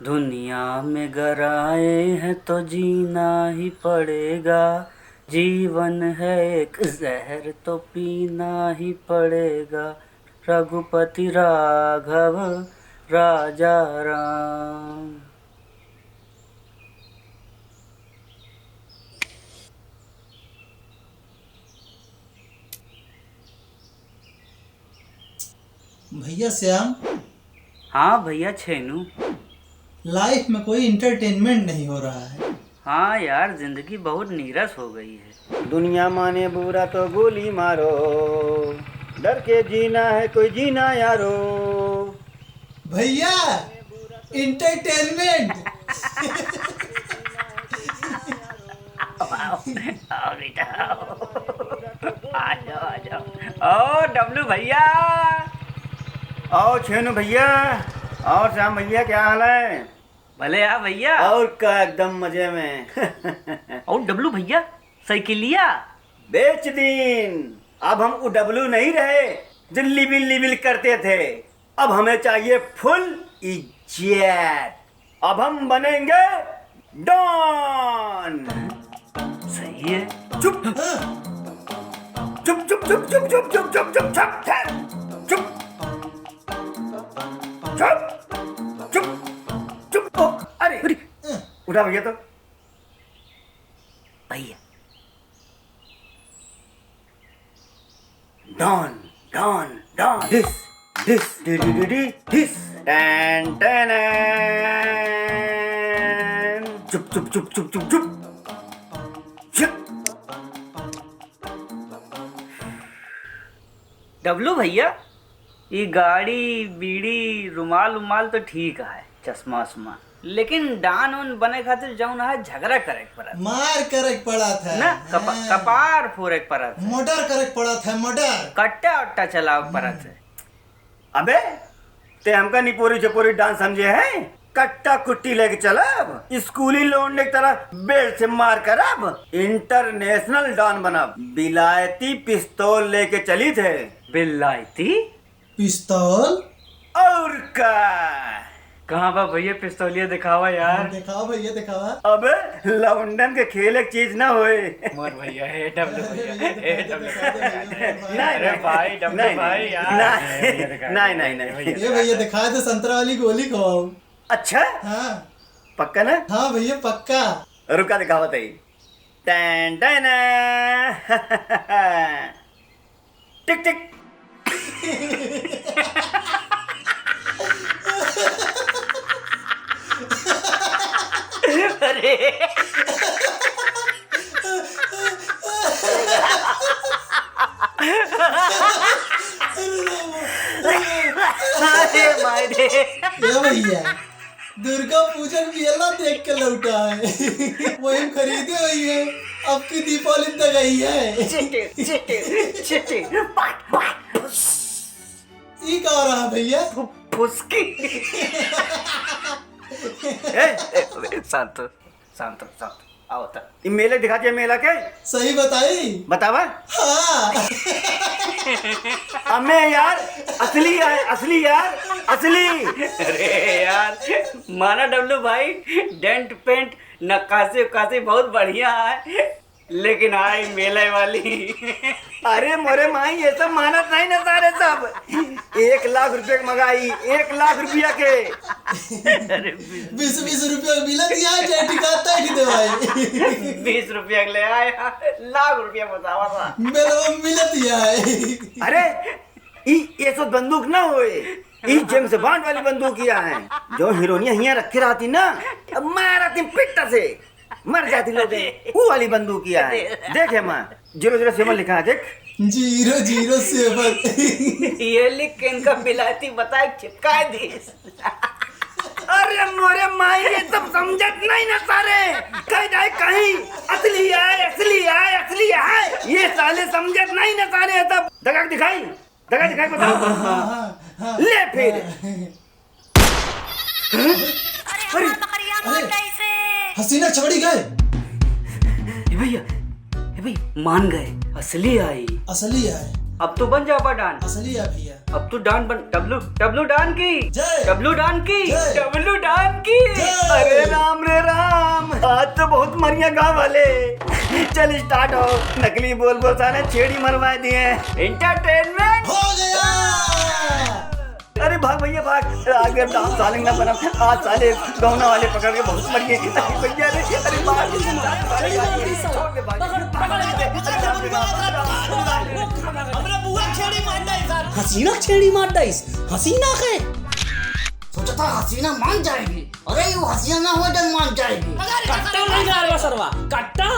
दुनिया में गर आए हैं तो जीना ही पड़ेगा, जीवन है एक जहर तो पीना ही पड़ेगा। रघुपति राघव राजा राम। भैया श्याम, हाँ भैया छेनू। लाइफ में कोई इंटरटेनमेंट नहीं हो रहा है। हाँ यार, जिंदगी बहुत नीरस हो गई है। दुनिया माने बुरा तो गोली मारो, डर के जीना है कोई जीना यारो। भैया इंटरटेनमेंट। आओ बेटा, आ जाओ। ओ डब्लू भैया, आओ छेनू भैया, और श्याम भैया क्या हाल है? भले आ भैया। और का एकदम मजे में। और डब्लू भैया साइकिलिया बेच दीन। अब हम वो डब्लू नहीं रहे जो लिबिल करते थे। अब हमें चाहिए फुल इज्जत। अब हम बनेंगे डॉन। सही है। चुप चुप चुप चुप चुप चुप चुप चुप चुप चुप चुप चुप चुप चुप। अरे उठा भैया तो भैया don don don. This this टैन टैन। चुप चुप चुप चुप चुप चुप चुप। डब्लू भैया, ये गाड़ी बीड़ी रुमाल उमाल तो ठीक है, चश्मा उश्मा, लेकिन डान उन बने खातिर जौन है झगड़ा करे पड़ा मार करे पड़ा था ना, कपार फोड़े पड़ा था, मर्डर करे पड़ा था, मर्डर कट्टा उट्टा चलाव पड़ा था। अबे ते हमका निपोरी चपोरी डांस समझे है? कट्टा कुट्टी लेके चलब, स्कूली लौंडे की तरह बेल्ट से मार करब, इंटरनेशनल डॉन बनब। बिलायती पिस्तौल लेके चली थे। बिलायती पिस्तौल? और का कहाँ बा भैया पिस्तौलिया दिखावा यार। दिखाओ भैया दिखावा। अबे लंदन के खेल एक चीज ना होए। मोर भैया है डब्लू भैया, ए डब्लू नहीं अरे भाई डब्लू भाई यार। नहीं नहीं नहीं। ये भैया दिखा दे, संतरा वाली गोली खवाओ। अच्छा हाँ पक्का ना? हाँ भैया पक्का। रुका दिखावत है। टैन टैन। टिक टिक। अरे अरे मारे। ये भैया दुर्गा पूजन मेला देख के लौटा है। वही खरीदे हुई है, अब की दीपावली तक आई है। ये क्या हो रहा है भैया? फुसकी। शांत शांत शांत आओ था। ये मेले दिखाती है, मेला के सही बताई? बतावा। हाँ हमें यार असली है, असली यार असली। अरे यार माना डब्लू भाई, डेंट पेंट नक्काशी उक्काशी बहुत बढ़िया है, लेकिन आई मेले वाली। अरे मोरे माई ये सब मानत नहीं ना सारे सब। 1 लाख रुपए की मंगाई, 1 लाख रुपया के। अरे 20 रुपया मिला दिया है, चाहे टिकाता ही दवाई। 20 रुपया ले आया, लाख रुपया बतावा था। मेरे को मिला दिया है। अरे ये सब बंदूक ना होए, ये जेम्स बॉन्ड वाली बंदूकियां हैं जो हीरोइनियां यहाँ रखी रहती ना, मारती पिट्टा से मर जाती लोग। वो वाली बंदूकियां हैं। देखे माँ 007 लिखा है, देख 007। ये लिख के इनका बिलायती बताए चिपका दी। अरे मोरे माई ये सब समझत नहीं ना सारे। कहीं जाए कहीं असली है, असली है, असली है। ये साले समझत नहीं ना सारे। तब दगा दिखाई बताओ। ले फिर। अरे हसीना छबड़ी गए। भैया मान गए, असली आई। असली है, अब तो बन जा डान। असली है भैया। अब तू डान बन। डब्लू डब्लू डान की जय। डब्लू डान की जय। डब्लू डान की। जय। अरे राम रे राम, आज तो बहुत मरिया गाँव वाले। चल स्टार्ट हो। नकली बोल बोल साले छेड़ी मरवा दिए। एंटरटेनमेंट हो गया। अरे भाग भैया भाग, आगे डांस साले ना बना। आज साले गौना वाले पकड़ के बहुत मरिए। भैया रे, अरे भाग। हमरा बुआ छेड़ी मार दाइस सर। हसीना छेड़ी मार दाइस। हसीना के सोचा था हसीना मान जाएगी, अरे ये हसीना ना हो तो मान जाएगी। कट्टा नहीं जा रहा सरवा, कट्टा